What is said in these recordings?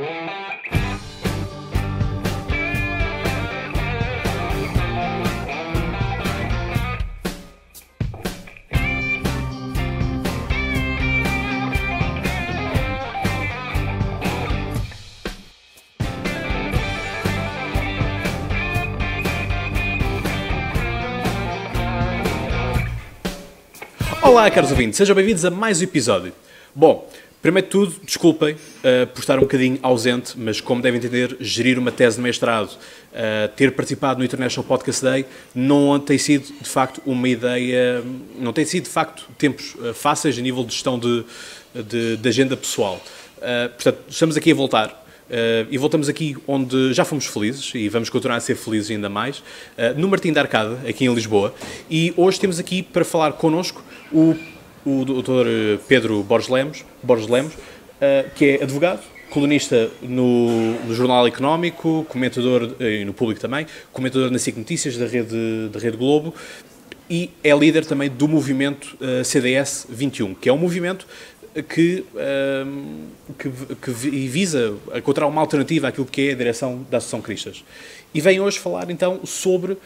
Olá, caros ouvintes, sejam bem-vindos a mais um episódio. Bom, primeiro de tudo, desculpem por estar um bocadinho ausente, mas como devem entender, gerir uma tese de mestrado, ter participado no International Podcast Day, não tem sido, de facto, uma ideia, não tem sido, de facto, tempos fáceis a nível de gestão de agenda pessoal. Portanto, estamos aqui a voltar. E voltamos aqui onde já fomos felizes e vamos continuar a ser felizes ainda mais, no Martim da Arcada, aqui em Lisboa. E hoje temos aqui para falar connosco o Dr. Pedro Borges Lemos, que é advogado, colunista no Jornal Económico, comentador, e no Público também, comentador na SIC Notícias da Rede Globo, e é líder também do movimento CDS 21, que é um movimento que visa encontrar uma alternativa àquilo que é a direção da Associação Cristas. E vem hoje falar, então, sobre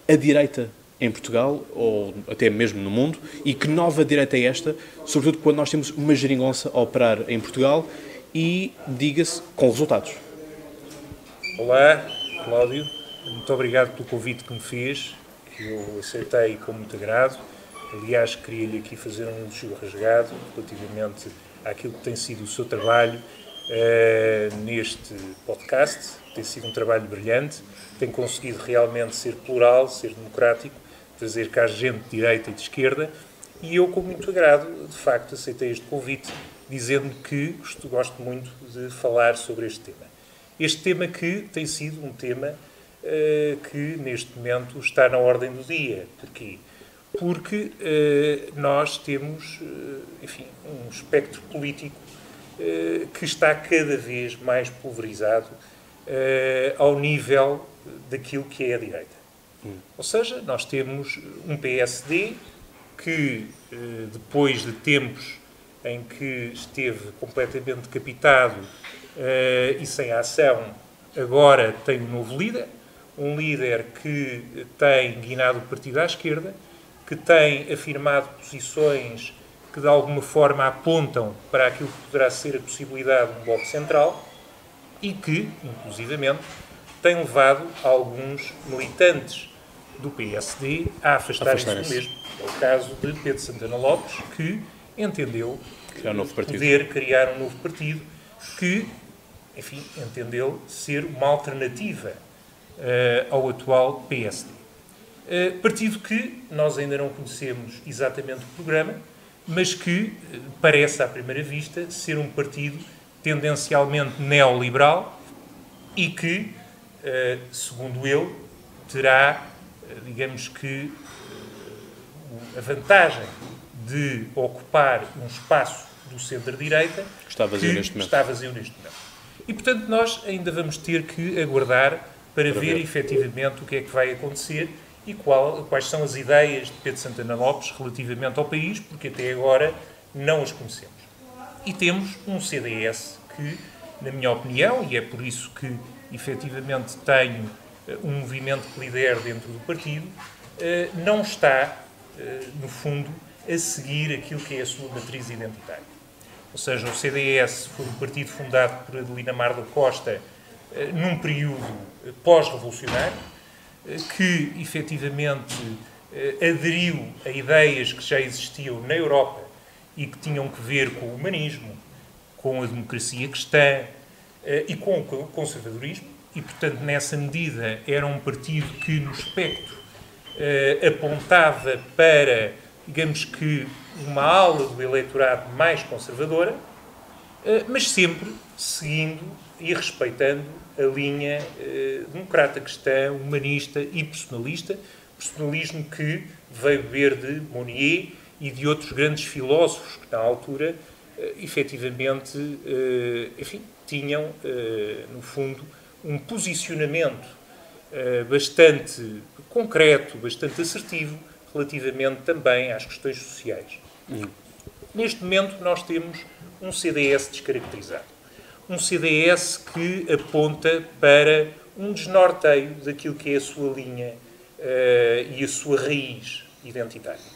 a direita em Portugal, ou até mesmo no mundo, e que nova direita é esta, sobretudo quando nós temos uma geringonça a operar em Portugal e, diga-se, com resultados. Olá, Cláudio. Muito obrigado pelo convite que me fez, que eu aceitei com muito agrado. Aliás, queria-lhe aqui fazer um elogio rasgado relativamente àquilo que tem sido o seu trabalho neste podcast. Tem sido um trabalho brilhante, tem conseguido realmente ser plural, ser democrático, trazer cá gente de direita e de esquerda, e eu, com muito agrado, de facto, aceitei este convite, dizendo que gosto muito de falar sobre este tema. Este tema que tem sido um tema que, neste momento, está na ordem do dia. Porquê? Porque nós temos, enfim, um espectro político que está cada vez mais pulverizado ao nível daquilo que é a direita. Ou seja, nós temos um PSD que, depois de tempos em que esteve completamente decapitado e sem ação, agora tem um novo líder, um líder que tem guinado o partido à esquerda, que tem afirmado posições que de alguma forma apontam para aquilo que poderá ser a possibilidade de um bloco central e que, inclusivamente, tem levado alguns militantes do PSD a afastarem-se do mesmo. É o caso de Pedro Santana Lopes, que entendeu poder criar um novo partido que, enfim, entendeu ser uma alternativa ao atual PSD. Partido que nós ainda não conhecemos exatamente o programa, mas que parece, à primeira vista, ser um partido tendencialmente neoliberal e que, segundo ele, terá, digamos que, a vantagem de ocupar um espaço do centro-direita que está vazio neste momento. E, portanto, nós ainda vamos ter que aguardar para ver efetivamente o que é que vai acontecer e quais são as ideias de Pedro Santana Lopes relativamente ao país, porque até agora não as conhecemos. E temos um CDS que, na minha opinião, e é por isso que efetivamente tenho um movimento que lidera dentro do partido, não está, no fundo, a seguir aquilo que é a sua matriz identitária. Ou seja, o CDS foi um partido fundado por Adelina Mar da Costa num período pós-revolucionário, que efetivamente aderiu a ideias que já existiam na Europa e que tinham que ver com o humanismo, com a democracia cristã e com o conservadorismo, e, portanto, nessa medida era um partido que, no espectro, apontava para, digamos que, uma ala do eleitorado mais conservadora, mas sempre seguindo e respeitando a linha democrata cristã, humanista e personalista, personalismo que veio beber de Monnier e de outros grandes filósofos que, na altura, efetivamente, enfim, tinham, no fundo, um posicionamento bastante concreto, bastante assertivo, relativamente também às questões sociais. Neste momento, nós temos um CDS descaracterizado. um CDS que aponta para um desnorteio daquilo que é a sua linha e a sua raiz identitária.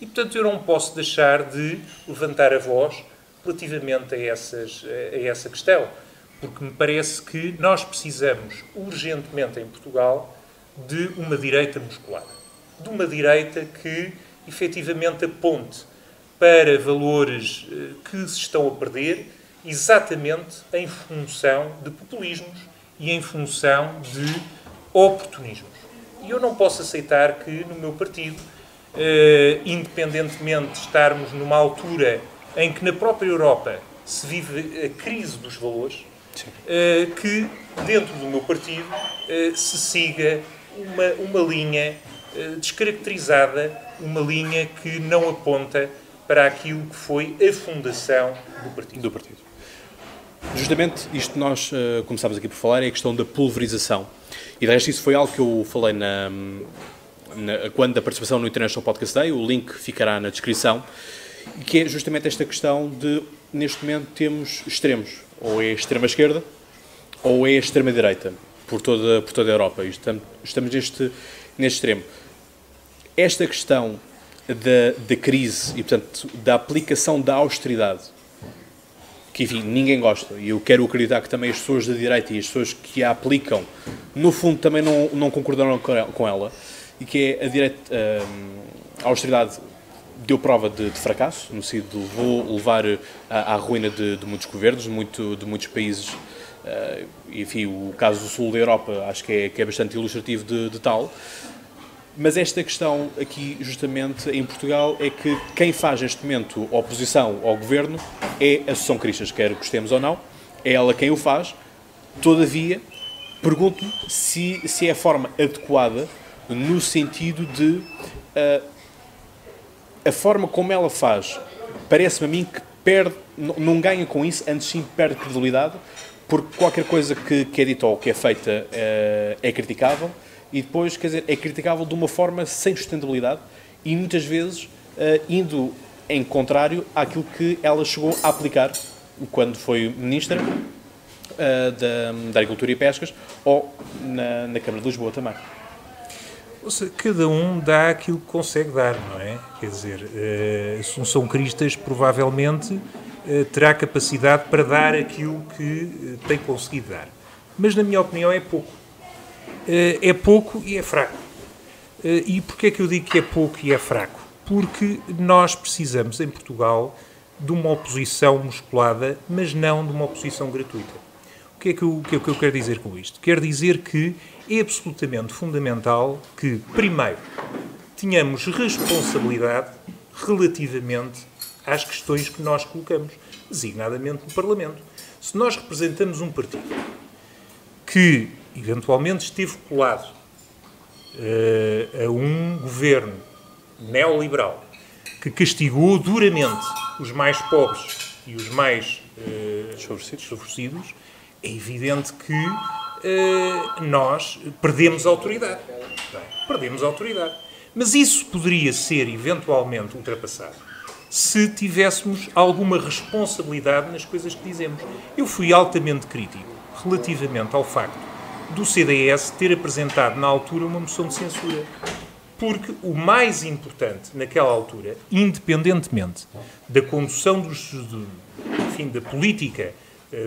E, portanto, eu não posso deixar de levantar a voz relativamente a essa questão, porque me parece que nós precisamos urgentemente em Portugal de uma direita musculada, de uma direita que efetivamente aponte para valores que se estão a perder exatamente em função de populismos e em função de oportunismos. E eu não posso aceitar que no meu partido, independentemente de estarmos numa altura em que na própria Europa se vive a crise dos valores, que dentro do meu partido se siga uma linha descaracterizada, uma linha que não aponta para aquilo que foi a fundação do partido. Justamente isto que nós começámos aqui por falar é a questão da pulverização. E de resto isso foi algo que eu falei quando da participação no International Podcast Day, o link ficará na descrição, que é justamente esta questão de, neste momento, temos extremos. Ou é a extrema-esquerda, ou é a extrema-direita, por toda a Europa. E estamos neste extremo. Esta questão da crise e, portanto, da aplicação da austeridade, que, enfim, ninguém gosta, e eu quero acreditar que também as pessoas da direita e as pessoas que a aplicam, no fundo, também não concordaram com ela, e que é a austeridade deu prova de fracasso, no sentido de vou levar à ruína de muitos governos, de muitos países, enfim, o caso do sul da Europa acho que é bastante ilustrativo de tal. Mas esta questão aqui, justamente, em Portugal, é que quem faz neste momento oposição ao governo é a Associação Cristas, quer gostemos ou não, é ela quem o faz. Todavia, pergunto-me se é a forma adequada no sentido de a forma como ela faz, parece-me a mim que não ganha com isso, antes sim perde credibilidade, porque qualquer coisa que é dita ou que é feita é criticável. E depois, quer dizer, é criticável de uma forma sem sustentabilidade e muitas vezes indo em contrário àquilo que ela chegou a aplicar quando foi Ministra da Agricultura e Pescas ou na Câmara de Lisboa também. Ou seja, cada um dá aquilo que consegue dar, não é? Quer dizer, a Assunção Cristas provavelmente terá capacidade para dar aquilo que tem conseguido dar. Mas, na minha opinião, é pouco. É pouco e é fraco. E porquê é que eu digo que é pouco e é fraco? Porque nós precisamos, em Portugal, de uma oposição musculada, mas não de uma oposição gratuita. O que é que eu quero dizer com isto? Quero dizer que é absolutamente fundamental que, primeiro, tenhamos responsabilidade relativamente às questões que nós colocamos, designadamente no Parlamento. Se nós representamos um partido que eventualmente esteve colado a um governo neoliberal que castigou duramente os mais pobres e os mais desfavorecidos, é evidente que nós perdemos autoridade. Perdemos autoridade. Mas isso poderia ser eventualmente ultrapassado se tivéssemos alguma responsabilidade nas coisas que dizemos. Eu fui altamente crítico relativamente ao facto do CDS ter apresentado na altura uma moção de censura. Porque o mais importante naquela altura, independentemente da condução da política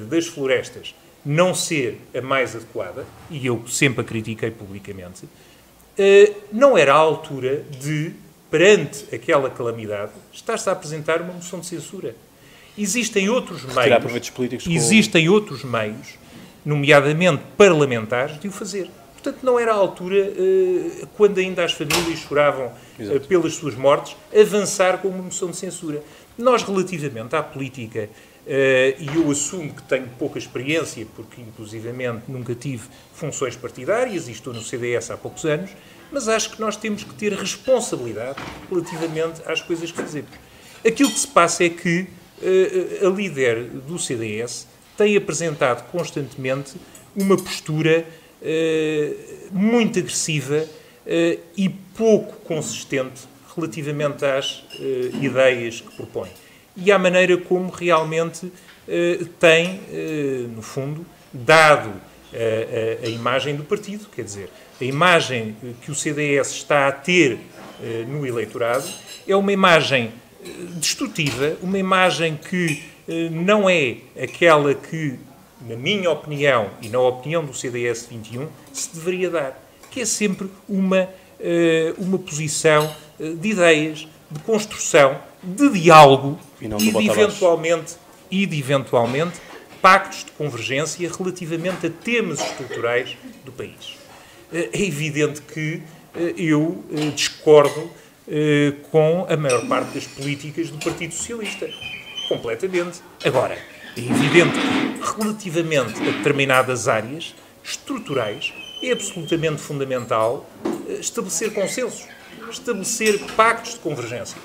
das florestas não ser a mais adequada, e eu sempre a critiquei publicamente, não era a altura de, perante aquela calamidade, estar-se a apresentar uma moção de censura. Existem outros meios, nomeadamente parlamentares, de o fazer. Portanto, não era a altura, quando ainda as famílias choravam pelas suas mortes, avançar com uma moção de censura. Nós, relativamente à política, e eu assumo que tenho pouca experiência, porque, inclusivamente, nunca tive funções partidárias e estou no CDS há poucos anos, mas acho que nós temos que ter responsabilidade relativamente às coisas que fazemos. Aquilo que se passa é que a líder do CDS tem apresentado constantemente uma postura muito agressiva e pouco consistente relativamente às ideias que propõe. E à maneira como realmente tem, no fundo, dado a imagem do partido, quer dizer, a imagem que o CDS está a ter no eleitorado é uma imagem destrutiva, uma imagem que não é aquela que, na minha opinião e na opinião do CDS 21, se deveria dar, que é sempre uma posição de ideias, de construção, de diálogo e de eventualmente pactos de convergência relativamente a temas estruturais do país. É evidente que eu discordo com a maior parte das políticas do Partido Socialista. Completamente. Agora, é evidente que, relativamente a determinadas áreas estruturais, é absolutamente fundamental estabelecer consensos, estabelecer pactos de convergência.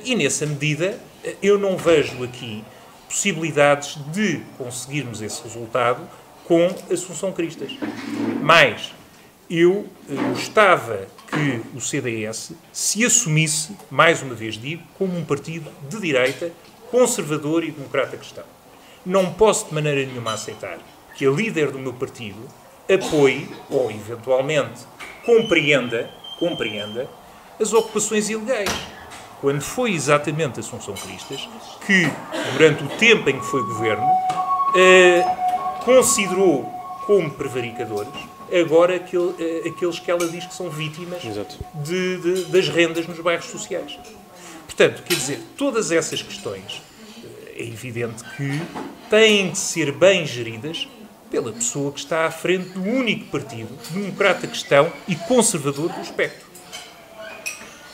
E, nessa medida, eu não vejo aqui possibilidades de conseguirmos esse resultado com Assunção Cristas. Mas eu gostava que o CDS se assumisse, mais uma vez digo, como um partido de direita, conservador e democrata cristão. Não posso de maneira nenhuma aceitar que a líder do meu partido apoie, ou eventualmente compreenda as ocupações ilegais. Quando foi exatamente Assunção Cristas que, durante o tempo em que foi governo, considerou como prevaricadores agora aqueles que ela diz que são vítimas das rendas nos bairros sociais. Portanto, quer dizer, todas essas questões é evidente que têm de ser bem geridas pela pessoa que está à frente do único partido democrata cristão e conservador do espectro.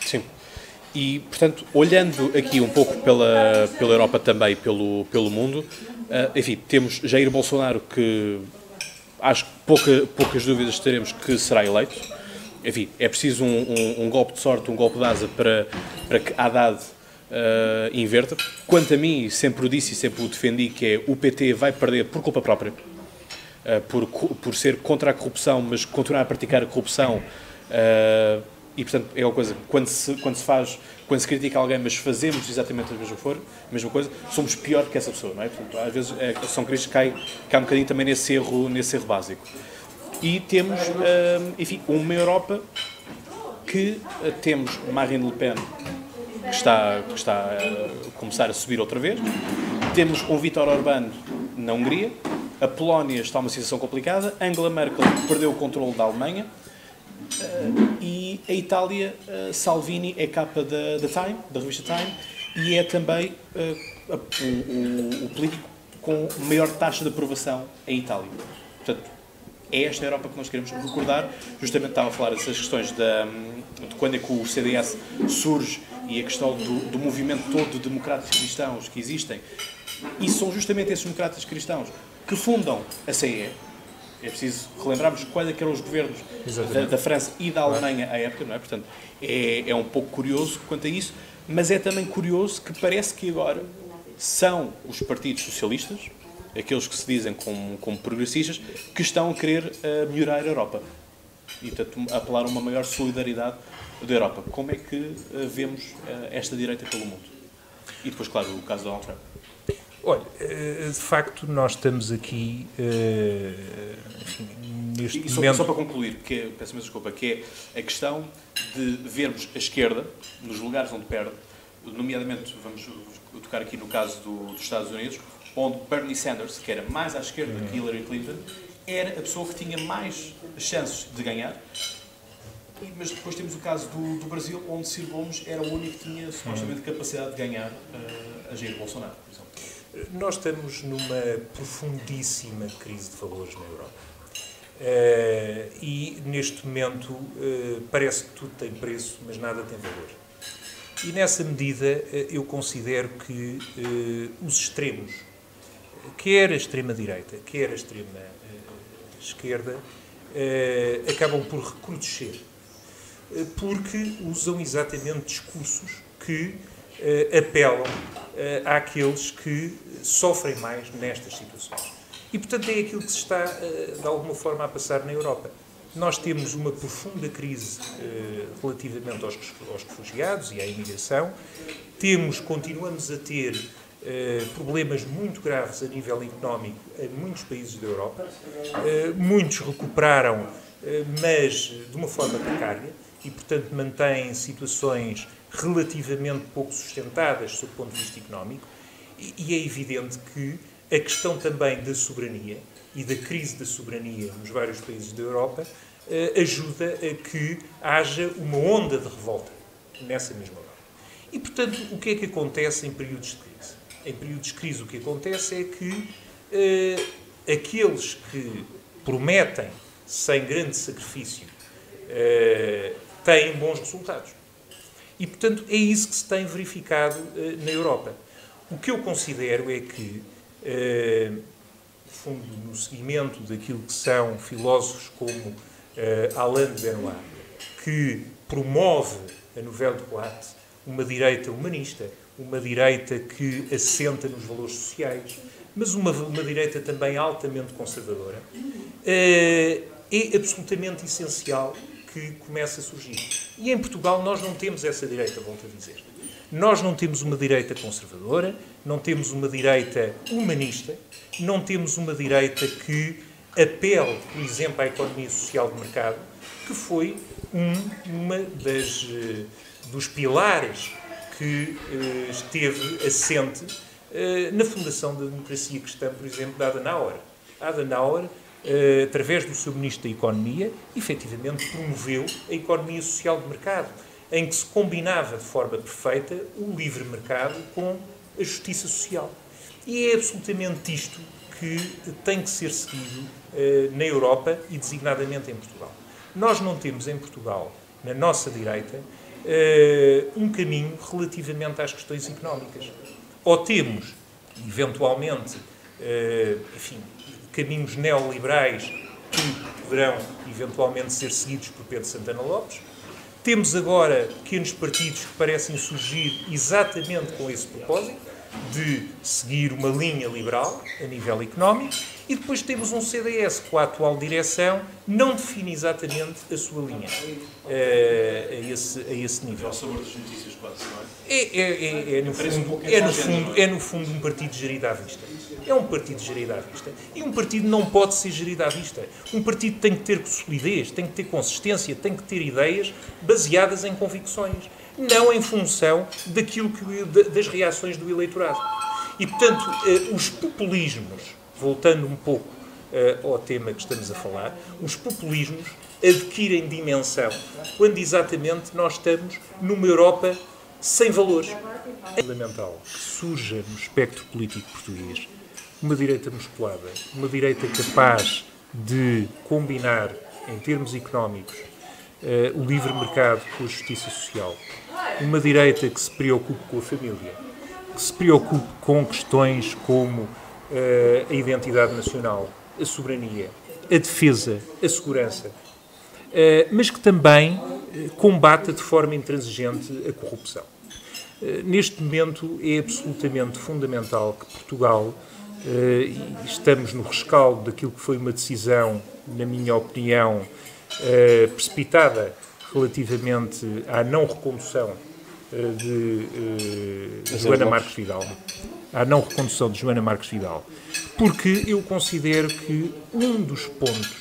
Sim. E, portanto, olhando aqui um pouco pela Europa também, pelo mundo, enfim, temos Jair Bolsonaro, que acho que poucas dúvidas teremos que será eleito. Enfim, é preciso um golpe de sorte, um golpe de asa para que Haddad inverta. Quanto a mim, sempre o disse e sempre o defendi, que é o PT vai perder por culpa própria, por ser contra a corrupção, mas continuar a praticar a corrupção. E, portanto, é uma coisa, quando se critica alguém, mas fazemos exatamente a mesma coisa, somos pior que essa pessoa, não é? Portanto, às vezes são críticos que cai um bocadinho também nesse erro básico. E temos, enfim, uma Europa que temos Marine Le Pen, que está a começar a subir outra vez, temos um Viktor Orbán na Hungria, a Polónia está numa situação complicada, Angela Merkel perdeu o controle da Alemanha, e a Itália, Salvini é capa da revista Time, e é também o político com maior taxa de aprovação em Itália. Portanto, é esta a Europa que nós queremos recordar. Justamente estava a falar dessas questões de quando é que o CDS surge e a questão do movimento todo de democratas cristãos que existem. E são justamente esses democratas cristãos que fundam a CEE. É preciso relembrarmos quais eram os governos da França e da Alemanha à época, não é? Portanto, é um pouco curioso quanto a isso, mas é também curioso que parece que agora são os partidos socialistas, aqueles que se dizem como progressistas, que estão a querer melhorar a Europa e, portanto, apelar a uma maior solidariedade da Europa. Como é que vemos esta direita pelo mundo? E depois, claro, o caso de Donald Trump. Olha, de facto, nós estamos aqui, enfim, neste momento... Só para concluir, peço imensa desculpa, que é a questão de vermos a esquerda, nos lugares onde perde, nomeadamente, vamos tocar aqui no caso dos Estados Unidos, onde Bernie Sanders, que era mais à esquerda que Hillary Clinton, era a pessoa que tinha mais chances de ganhar. Mas depois temos o caso do Brasil, onde Ciro Gomes era o único que tinha supostamente capacidade de ganhar a Jair Bolsonaro, por exemplo. Nós estamos numa profundíssima crise de valores na Europa. E, neste momento, parece que tudo tem preço, mas nada tem valor. E, nessa medida, eu considero que os extremos, quer a extrema-direita, quer a extrema-esquerda, acabam por recrudescer, porque usam exatamente discursos que apelam àqueles que sofrem mais nestas situações. E, portanto, é aquilo que se está, de alguma forma, a passar na Europa. Nós temos uma profunda crise relativamente aos refugiados e à imigração. Continuamos a ter problemas muito graves a nível económico em muitos países da Europa. Muitos recuperaram, mas de uma forma precária, e, portanto, mantêm situações relativamente pouco sustentadas sob o ponto de vista económico. E é evidente que a questão também da soberania e da crise da soberania nos vários países da Europa ajuda a que haja uma onda de revolta nessa mesma hora. E, portanto, o que é que acontece em períodos de crise? Em períodos de crise o que acontece é que aqueles que prometem sem grande sacrifício têm bons resultados. E, portanto, é isso que se tem verificado na Europa. O que eu considero é que, no fundo, no seguimento daquilo que são filósofos como Alain de Benoist, que promove a Nouvelle Droite, uma direita humanista, uma direita que assenta nos valores sociais, mas uma direita também altamente conservadora, é absolutamente essencial que comece a surgir. E em Portugal nós não temos essa direita, volto a dizer. Nós não temos uma direita conservadora, não temos uma direita humanista, não temos uma direita que apele, por exemplo, à economia social de mercado, que foi uma dos pilares que esteve assente na fundação da democracia cristã, por exemplo, de Adenauer. Adenauer, através do seu Ministro da Economia, efetivamente promoveu a economia social de mercado, em que se combinava de forma perfeita o livre mercado com a justiça social. E é absolutamente isto que tem que ser seguido na Europa e designadamente em Portugal. Nós não temos em Portugal, na nossa direita, um caminho relativamente às questões económicas. Ou temos, eventualmente, caminhos neoliberais que poderão, eventualmente, ser seguidos por Pedro Santana Lopes. Temos agora pequenos partidos que parecem surgir exatamente com esse propósito, de seguir uma linha liberal a nível económico, e depois temos um CDS com a atual direção não define exatamente a sua linha a esse nível. É o sabor das notícias, quase, não é? É no fundo um partido gerido à vista. É um partido gerido à vista. E um partido não pode ser gerido à vista. Um partido tem que ter solidez, tem que ter consistência, tem que ter ideias baseadas em convicções, não em função das reações do eleitorado. E, portanto, os populismos, voltando um pouco ao tema que estamos a falar, os populismos adquirem dimensão quando exatamente nós estamos numa Europa sem valores. É fundamental que surja no espectro político português uma direita musculada, uma direita capaz de combinar, em termos económicos, o livre mercado com a justiça social. Uma direita que se preocupe com a família, que se preocupe com questões como a identidade nacional, a soberania, a defesa, a segurança, mas que também combata de forma intransigente a corrupção. Neste momento é absolutamente fundamental que Portugal, estamos no rescaldo daquilo que foi uma decisão, na minha opinião, precipitada relativamente à não recondução de Joana Marques Vidal. À não recondução de Joana Marques Vidal. Porque eu considero que um dos pontos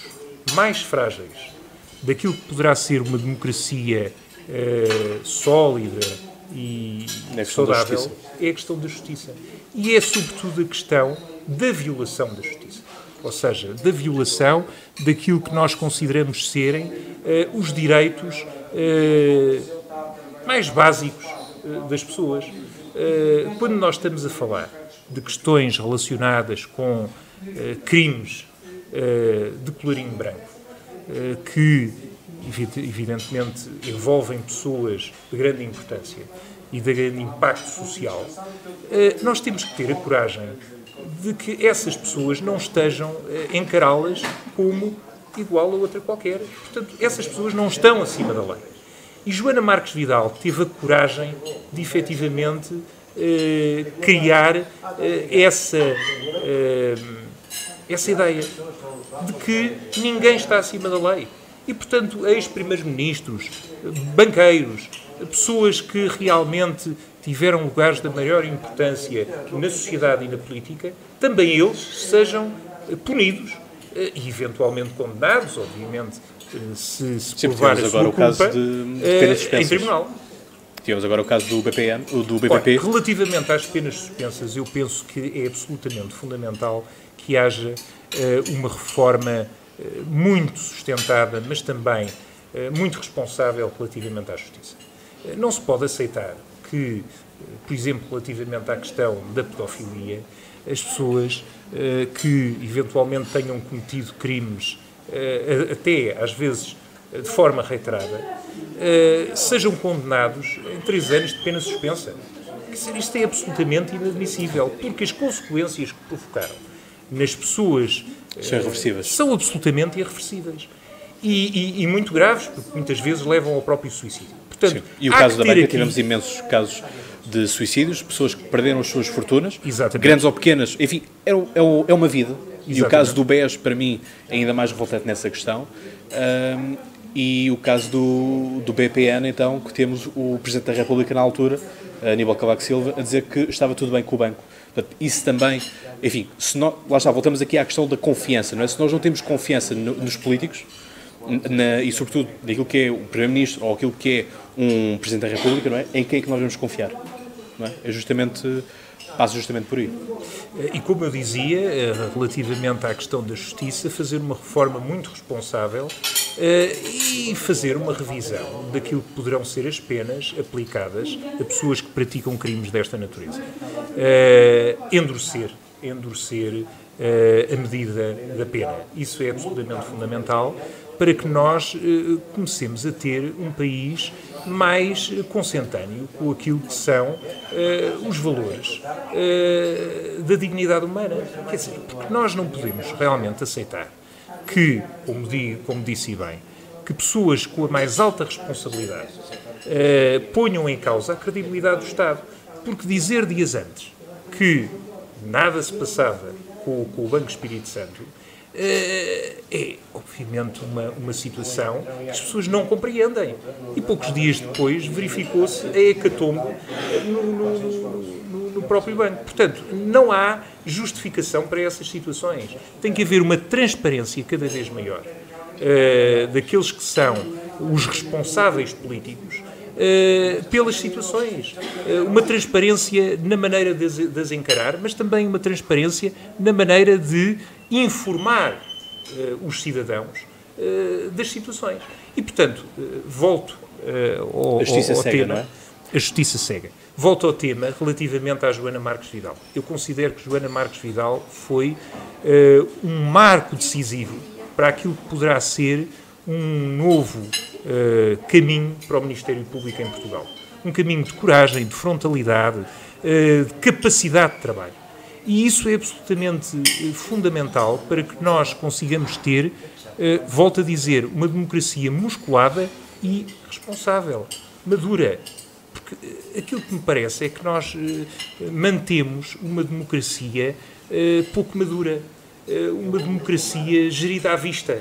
mais frágeis daquilo que poderá ser uma democracia sólida e saudável é a questão da justiça. E é, sobretudo, a questão da violação da justiça. Ou seja, da violação daquilo que nós consideramos serem os direitos mais básicos das pessoas. Quando nós estamos a falar de questões relacionadas com crimes de colorinho branco, que evidentemente envolvem pessoas de grande importância e de grande impacto social, nós temos que ter a coragem de que essas pessoas não estejam a encará-las como igual a outra qualquer. Portanto, essas pessoas não estão acima da lei. E Joana Marques Vidal teve a coragem de, efetivamente, criar essa ideia de que ninguém está acima da lei. E, portanto, ex-primeiros-ministros, banqueiros, pessoas que realmente tiveram lugares da maior importância na sociedade e na política, também eles sejam punidos e eventualmente condenados, obviamente, se provar a sua culpa, em tribunal. Tivemos agora o caso do BPP. Ora, relativamente às penas suspensas, eu penso que é absolutamente fundamental que haja uma reforma muito sustentada, mas também muito responsável relativamente à justiça. Não se pode aceitar que, por exemplo, relativamente à questão da pedofilia, as pessoas que eventualmente tenham cometido crimes, até às vezes de forma reiterada, sejam condenados em 3 anos de pena suspensa. Isto é absolutamente inadmissível, porque as consequências que provocaram nas pessoas são absolutamente irreversíveis. E muito graves, porque muitas vezes levam ao próprio suicídio. Portanto, e o caso da banca, tivemos imensos casos de suicídios, pessoas que perderam as suas fortunas, grandes ou pequenas, enfim, é uma vida. Exatamente. E o caso do BES, para mim, é ainda mais revoltante nessa questão. E o caso do BPN, então, que temos o Presidente da República na altura, Aníbal Cavaco Silva, a dizer que estava tudo bem com o banco. Portanto, isso também, enfim, lá está, voltamos aqui à questão da confiança, não é? Se nós não temos confiança nos políticos, e sobretudo naquilo que é o Primeiro-Ministro ou aquilo que é um Presidente da República, não é? Em quem é que nós vamos confiar? Não é? Passa justamente por aí. E como eu dizia, relativamente à questão da justiça, fazer uma reforma muito responsável e fazer uma revisão daquilo que poderão ser as penas aplicadas a pessoas que praticam crimes desta natureza. Endurecer a medida da pena. Isso é absolutamente fundamental para que nós comecemos a ter um país mais consentâneo com aquilo que são os valores da dignidade humana. Quer dizer, porque nós não podemos realmente aceitar que, como disse bem, que pessoas com a mais alta responsabilidade ponham em causa a credibilidade do Estado. Porque dizer dias antes que nada se passava com o Banco Espírito Santo é, obviamente, uma situação que as pessoas não compreendem. E poucos dias depois verificou-se a hecatombe no próprio banco. Portanto, não há justificação para essas situações. Tem que haver uma transparência cada vez maior daqueles que são os responsáveis políticos pelas situações. Uma transparência na maneira de as encarar, mas também uma transparência na maneira de informar os cidadãos das situações. E, portanto, volto ao tema. Não é? A justiça cega. Volto ao tema relativamente à Joana Marques Vidal. Eu considero que Joana Marques Vidal foi um marco decisivo para aquilo que poderá ser um novo caminho para o Ministério Público em Portugal. Um caminho de coragem, de frontalidade, de capacidade de trabalho. E isso é absolutamente fundamental para que nós consigamos ter, volto a dizer, uma democracia musculada e responsável, madura. Porque aquilo que me parece é que nós mantemos uma democracia pouco madura, uma democracia gerida à vista,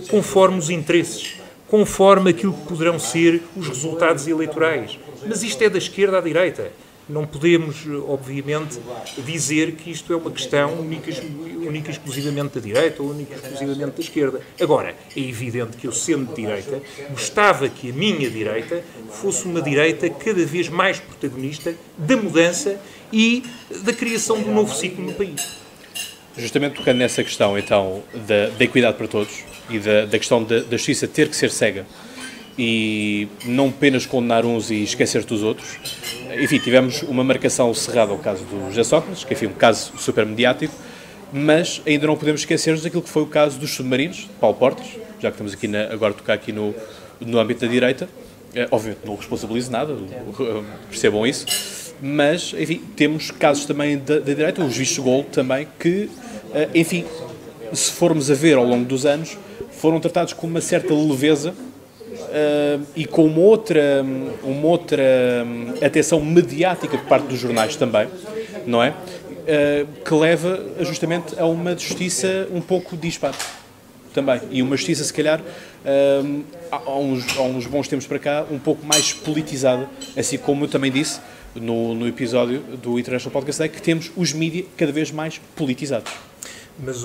conforme os interesses, conforme aquilo que poderão ser os resultados eleitorais. Mas isto é da esquerda à direita. Não podemos, obviamente, dizer que isto é uma questão única e exclusivamente da direita ou única e exclusivamente da esquerda. Agora, é evidente que eu, sendo de direita, gostava que a minha direita fosse uma direita cada vez mais protagonista da mudança e da criação de um novo ciclo no país. Justamente tocando nessa questão, então, da equidade para todos e da questão da justiça ter que ser cega e não apenas condenar uns e esquecer dos outros. Enfim, tivemos uma marcação cerrada ao caso do José Sócrates, que é um caso super mediático, mas ainda não podemos esquecer-nos daquilo que foi o caso dos submarinos, de Paulo Portas, já que estamos aqui agora a tocar aqui no âmbito da direita. Obviamente não responsabilizo nada, percebam isso, mas, enfim, temos casos também da direita, os vistos gold também, que, enfim, se formos a ver ao longo dos anos, foram tratados com uma certa leveza e com uma outra atenção mediática por parte dos jornais também, não é? Que leva justamente a uma justiça um pouco dispar também. E uma justiça, se calhar, há uns bons tempos para cá, um pouco mais politizada, assim como eu também disse, no episódio do International Podcast Day, que temos os mídias cada vez mais politizados. Mas,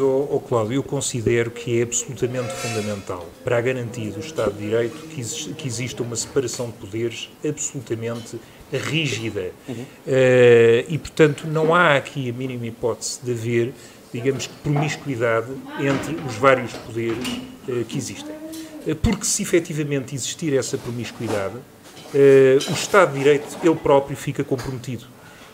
Cláudio, eu considero que é absolutamente fundamental para a garantia do Estado de Direito que exista uma separação de poderes absolutamente rígida. E, portanto, não há aqui a mínima hipótese de haver, digamos, promiscuidade entre os vários poderes que existem. Porque se efetivamente existir essa promiscuidade, o Estado de Direito, ele próprio, fica comprometido.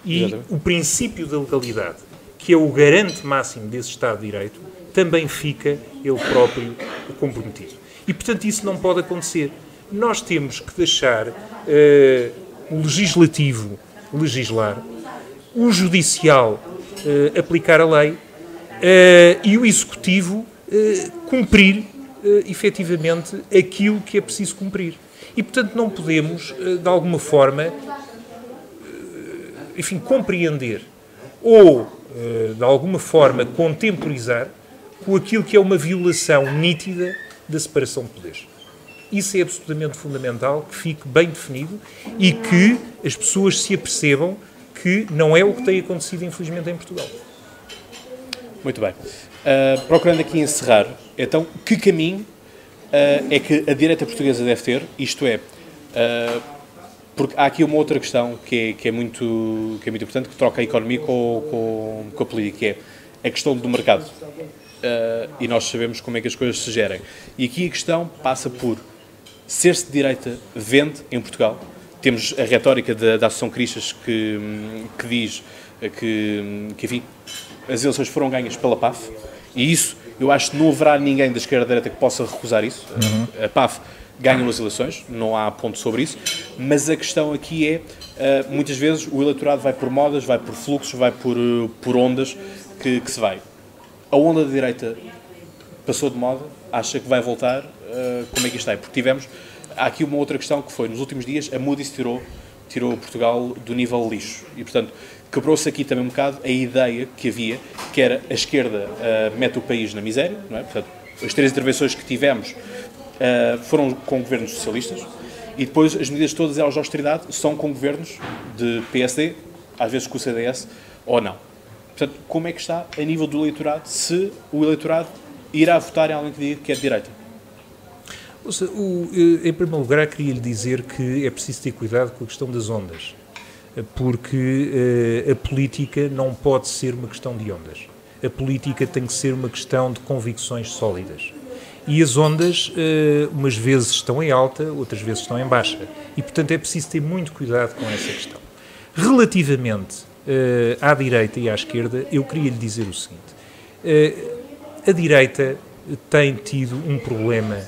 E Exatamente. O princípio da legalidade, que é o garante máximo desse Estado de Direito, também fica ele próprio comprometido. E, portanto, isso não pode acontecer. Nós temos que deixar o Legislativo legislar, o Judicial aplicar a lei e o Executivo cumprir efetivamente aquilo que é preciso cumprir. E, portanto, não podemos, de alguma forma, enfim, compreender ou, de alguma forma, contemporizar com aquilo que é uma violação nítida da separação de poderes. Isso é absolutamente fundamental, que fique bem definido e que as pessoas se apercebam que não é o que tem acontecido, infelizmente, em Portugal. Muito bem. Procurando aqui encerrar, então, que caminho é que a direita portuguesa deve ter, isto é, porque há aqui uma outra questão que é muito importante, que troca a economia com a política, que é a questão do mercado. E nós sabemos como é que as coisas se gerem. E aqui a questão passa por ser-se de direita vende em Portugal. Temos a retórica da Associação Cristas que diz que, enfim, as eleições foram ganhas pela PAF, e isso, eu acho que não haverá ninguém da esquerda-direita que possa recusar isso. A PAF ganham as eleições, não há ponto sobre isso, mas a questão aqui é, muitas vezes, o eleitorado vai por modas, vai por fluxos, vai por ondas que se vai. A onda da direita passou de moda, acha que vai voltar, como é que isto é? Porque há aqui uma outra questão que foi, nos últimos dias, a Moody's tirou Portugal do nível lixo, e, portanto, quebrou-se aqui também um bocado a ideia que havia, que era a esquerda mete o país na miséria, não é? Portanto, as 3 intervenções que tivemos foram com governos socialistas, e depois as medidas todas elas de austeridade são com governos de PSD, às vezes com o CDS, ou não. Portanto, como é que está a nível do eleitorado, se o eleitorado irá votar em alguém que diga que é de direita? Em primeiro lugar, queria lhe dizer que é preciso ter cuidado com a questão das ondas, porque a política não pode ser uma questão de ondas. A política tem que ser uma questão de convicções sólidas. E as ondas, umas vezes estão em alta, outras vezes estão em baixa. E, portanto, é preciso ter muito cuidado com essa questão. Relativamente à direita e à esquerda, eu queria lhe dizer o seguinte. A direita tem tido um problema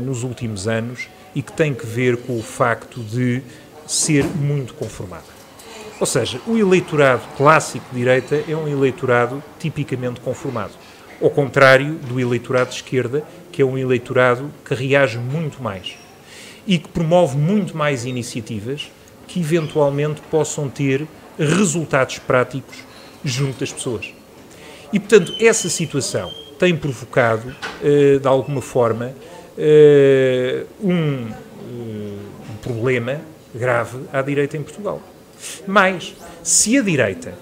nos últimos anos e que tem que ver com o facto de ser muito conformada. Ou seja, o eleitorado clássico de direita é um eleitorado tipicamente conformado. Ao contrário do eleitorado de esquerda, que é um eleitorado que reage muito mais e que promove muito mais iniciativas que eventualmente possam ter resultados práticos junto das pessoas. E, portanto, essa situação tem provocado, de alguma forma, um problema grave à direita em Portugal. Mas, se a direita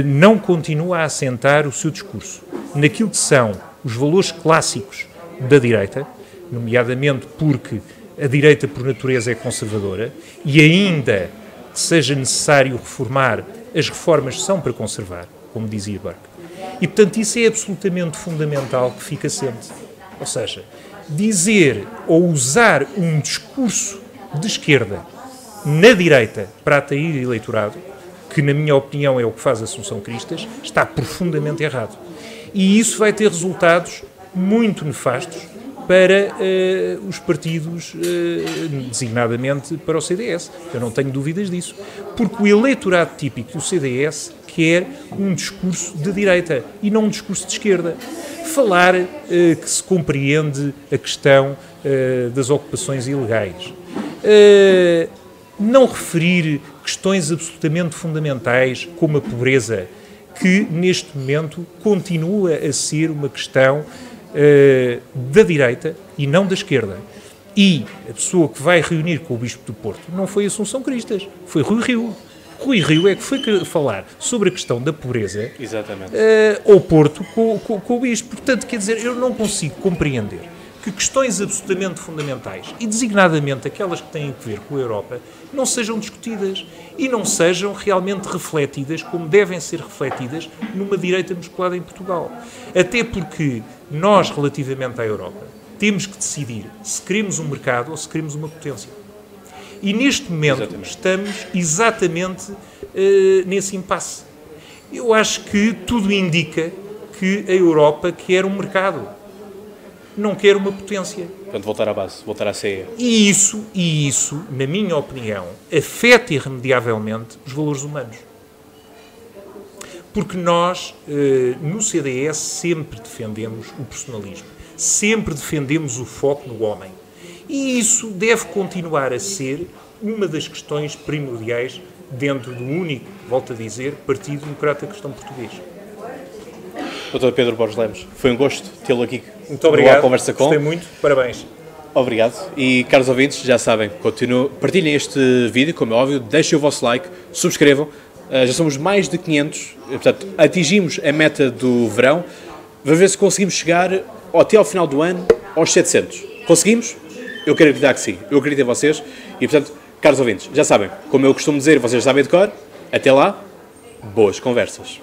não continua a assentar o seu discurso naquilo que são os valores clássicos da direita, nomeadamente porque a direita por natureza é conservadora, e ainda que seja necessário reformar, as reformas são para conservar, como dizia Burke. E, portanto, isso é absolutamente fundamental que fique assente. Ou seja, dizer ou usar um discurso de esquerda na direita para atrair eleitorado, que na minha opinião é o que faz a Assunção Cristas, está profundamente errado. E isso vai ter resultados muito nefastos para os partidos, designadamente para o CDS. Eu não tenho dúvidas disso. Porque o eleitorado típico do CDS quer um discurso de direita e não um discurso de esquerda. Falar que se compreende a questão das ocupações ilegais. Não referir questões absolutamente fundamentais, como a pobreza, que neste momento continua a ser uma questão da direita e não da esquerda. E a pessoa que vai reunir com o Bispo do Porto não foi Assunção Cristas, foi Rui Rio. Rui Rio é que foi falar sobre a questão da pobreza ao Porto com o Bispo. Portanto, quer dizer, eu não consigo compreender que questões absolutamente fundamentais, e designadamente aquelas que têm a ver com a Europa, não sejam discutidas e não sejam realmente refletidas como devem ser refletidas numa direita musculada em Portugal. Até porque nós, relativamente à Europa, temos que decidir se queremos um mercado ou se queremos uma potência. E neste momento estamos exatamente nesse impasse. Eu acho que tudo indica que a Europa quer um mercado, não quer uma potência. Portanto, voltar à base, voltar à CE. E isso, na minha opinião, afeta irremediavelmente os valores humanos. Porque nós, no CDS, sempre defendemos o personalismo. Sempre defendemos o foco no homem. E isso deve continuar a ser uma das questões primordiais dentro do único, volto a dizer, Partido Democrata Cristão Português. Dr. Pedro Borges Lemos, foi um gosto tê-lo aqui. Muito obrigado, Conversa com. Gostei muito, parabéns. Obrigado. E, caros ouvintes, já sabem, partilhem este vídeo, como é óbvio, deixem o vosso like, subscrevam. Já somos mais de 500, portanto, atingimos a meta do verão. Vamos ver se conseguimos chegar até ao final do ano aos 700. Conseguimos? Eu quero acreditar que sim. Eu acredito em vocês. E, portanto, caros ouvintes, já sabem, como eu costumo dizer, vocês sabem de cor, até lá, boas conversas.